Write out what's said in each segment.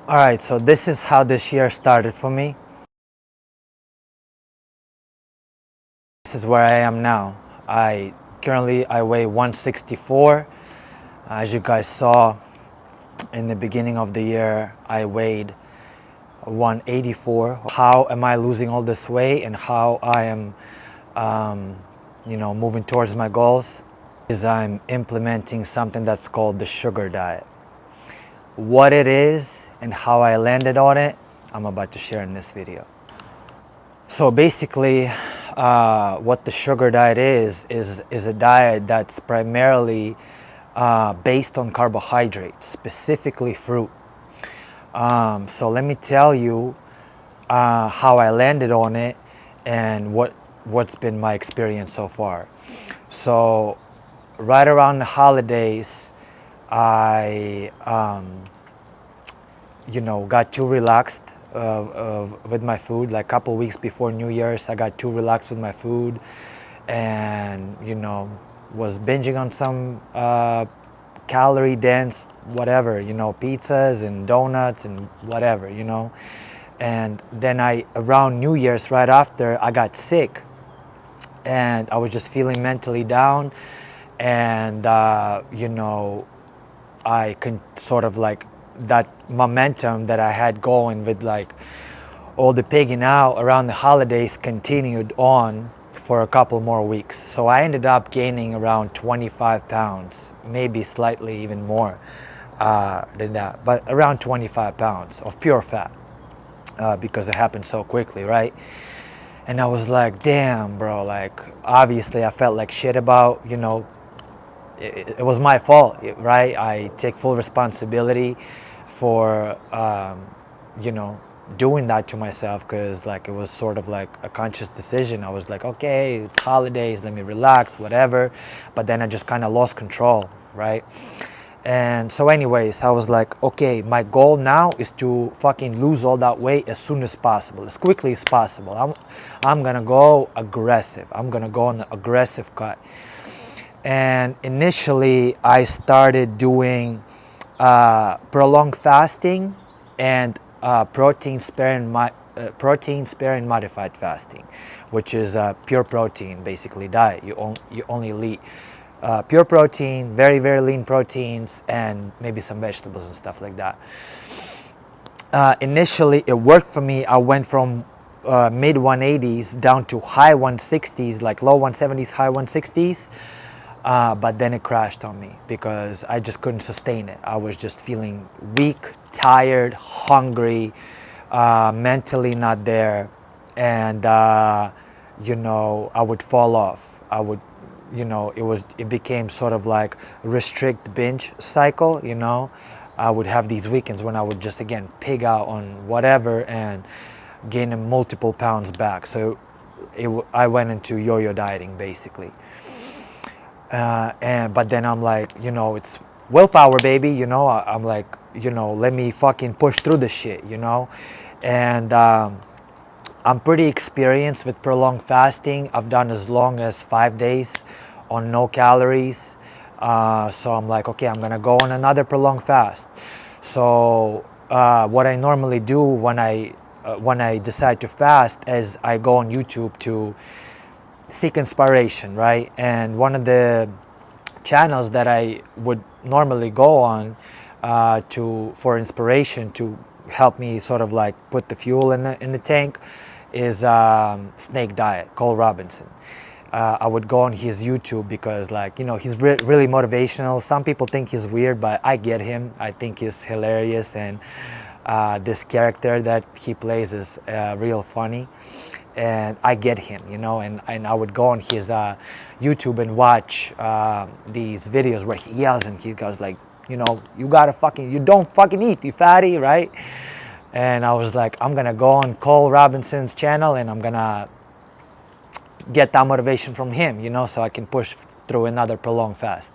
All right, so this is how this year started for me. This is where I am now. I weigh 164. As you guys saw in the beginning of the year, I weighed 184. How am I losing all this weight and how I am, moving towards my goals? Is I'm implementing something that's called the sugar diet. What it is and how I landed on it, I'm about to share in this video. So basically, what the sugar diet is a diet that's primarily based on carbohydrates, specifically fruit. So let me tell you how I landed on it and what's been my experience so far. So right around the holidays, I got too relaxed with my food. Like a couple weeks before New Year's, I got too relaxed with my food, and was binging on some calorie dense whatever, pizzas and donuts and whatever, And then around New Year's, right after, I got sick, and I was just feeling mentally down, and I can sort of like that momentum that I had going with like all the pigging out around the holidays continued on for a couple more weeks. So I ended up gaining around 25 pounds, maybe slightly even more than that, but around 25 pounds of pure fat because it happened so quickly, right? And I was like, damn, bro, like obviously I felt like shit about, it was my fault, right? I take full responsibility for, doing that to myself because like it was sort of like a conscious decision. I was like, okay, it's holidays, let me relax, whatever. But then I just kind of lost control, right? And so anyways, I was like, okay, my goal now is to fucking lose all that weight as soon as possible, as quickly as possible. I'm gonna go aggressive. I'm gonna go on the aggressive cut. And initially, I started doing prolonged fasting and protein-sparing modified fasting, which is a pure protein, basically, diet. You only eat pure protein, very, very lean proteins, and maybe some vegetables and stuff like that. Initially, it worked for me. I went from mid 180s down to high 160s, like low 170s, high 160s. But then it crashed on me because I just couldn't sustain it. I was just feeling weak, tired, hungry, mentally not there. And, I would fall off. It became sort of like restrict binge cycle, I would have these weekends when I would just, again, pig out on whatever and gain multiple pounds back. So I went into yo-yo dieting, basically. But then I'm like, it's willpower, baby. I'm like, let me fucking push through this shit, And I'm pretty experienced with prolonged fasting. I've done as long as 5 days on no calories. So I'm like, okay, I'm gonna go on another prolonged fast. So what I normally do when I decide to fast is I go on YouTube to seek inspiration, right? And one of the channels that I would normally go on for inspiration to help me sort of like put the fuel in the tank is Snake Diet, Cole Robinson. I would go on his YouTube because he's really motivational. Some people think he's weird, but I get him. I think he's hilarious, and this character that he plays is real funny. And I get him, and I would go on his YouTube and watch these videos where he yells and he goes like, you don't fucking eat, you fatty, right? And I was like, I'm gonna go on Cole Robinson's channel and I'm gonna get that motivation from him, so I can push through another prolonged fast.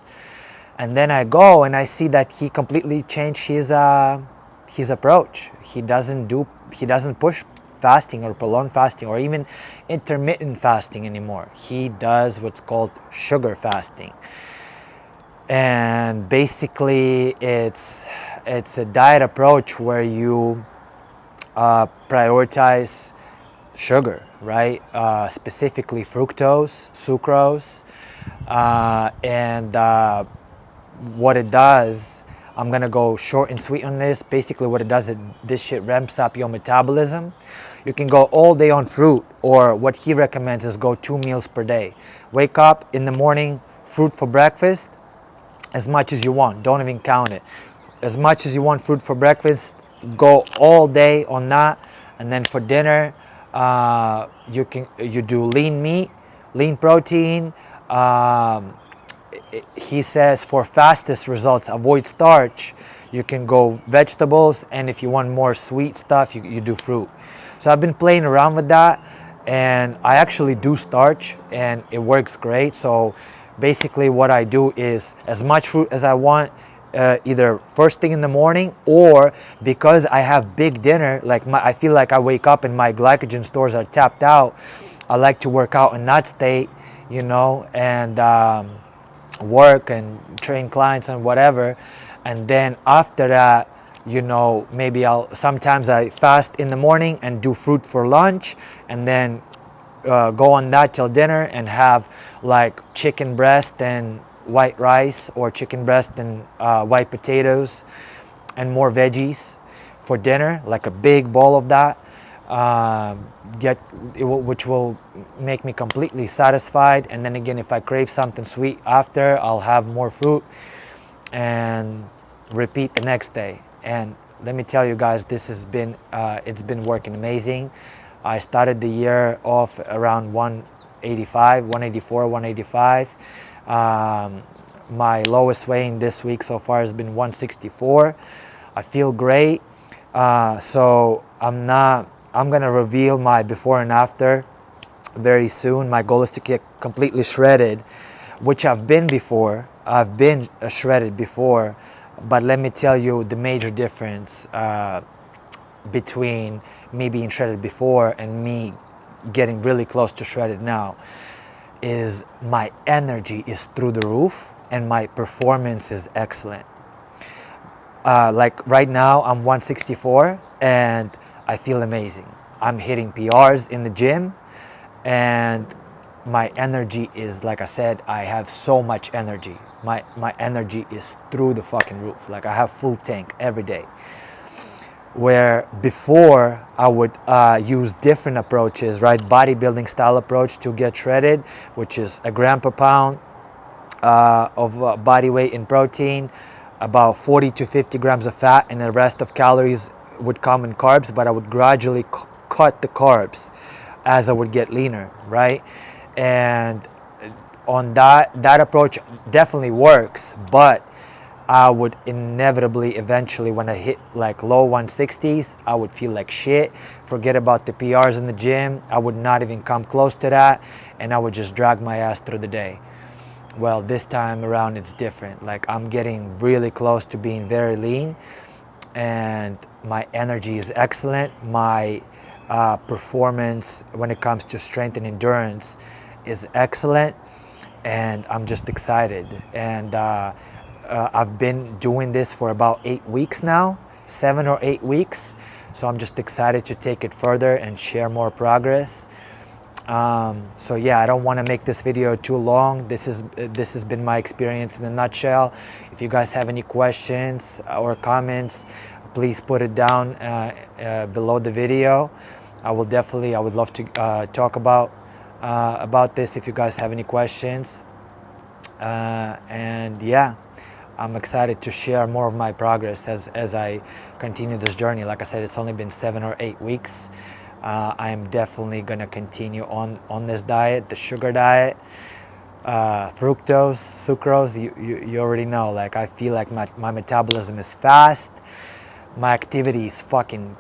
And then I go and I see that he completely changed his approach. He doesn't push fasting or prolonged fasting or even intermittent fasting anymore. He does what's called sugar fasting. And basically it's It's a diet approach where you prioritize sugar, right? Specifically fructose, sucrose, and what it does, I'm gonna go short and sweet on this. Basically what it does is this shit ramps up your metabolism. You can go all day on fruit, or what he recommends is go 2 meals per day. Wake up in the morning, fruit for breakfast, as much as you want, don't even count it. As much as you want fruit for breakfast, go all day on that. And then for dinner, you do lean meat, lean protein. He says for fastest results, avoid starch. You can go vegetables, and if you want more sweet stuff, you do fruit. So I've been playing around with that, and I actually do starch, and it works great. So basically what I do is as much fruit as I want, either first thing in the morning, or because I have big dinner, like I feel like I wake up and my glycogen stores are tapped out, I like to work out in that state, you know, and work and train clients and whatever. And then after that, you know, maybe sometimes I fast in the morning and do fruit for lunch, and then go on that till dinner and have like chicken breast and white rice, or chicken breast and white potatoes and more veggies for dinner, like a big bowl of that, which will make me completely satisfied. And then again, if I crave something sweet after, I'll have more fruit and repeat the next day. And let me tell you guys, this has been it's been working amazing. I started the year off around 185, 184, 185. My lowest weighing this week so far has been 164. I feel great. So I'm gonna reveal my before and after very soon. My goal is to get completely shredded, which I've been before. I've been shredded before, but let me tell you the major difference between me being shredded before and me getting really close to shredded now is my energy is through the roof and my performance is excellent. Like right now I'm 164 and I feel amazing. I'm hitting PRs in the gym, and my energy is, like I said, I have so much energy. My energy is through the fucking roof. Like I have full tank every day. Where before I would use different approaches, right? Bodybuilding style approach to get shredded, which is a gram per pound of body weight in protein, about 40 to 50 grams of fat, and the rest of calories would come in carbs, but I would gradually cut the carbs as I would get leaner, right? And on that approach definitely works, but I would inevitably eventually, when I hit like low 160s, I would feel like shit. Forget about the PRs in the gym. I would not even come close to that, and I would just drag my ass through the day. Well, this time around it's different. Like I'm getting really close to being very lean, and my energy is excellent. My performance when it comes to strength and endurance is excellent, and I'm just excited. And I've been doing this for about 8 weeks now, 7 or 8 weeks. So I'm just excited to take it further and share more progress. So yeah, I don't want to make this video too long. This has been my experience in a nutshell. If you guys have any questions or comments, please put it down below the video. I would love to talk about this if you guys have any questions. And yeah, I'm excited to share more of my progress as I continue this journey. Like I said, it's only been 7 or 8 weeks. I am definitely gonna continue on this diet, the sugar diet, fructose, sucrose. You already know. Like I feel like my metabolism is fast. My activity is fucking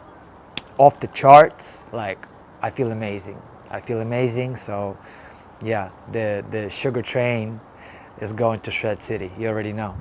off the charts. Like I feel amazing. I feel amazing. So yeah, the sugar train is going to Shred City. You already know.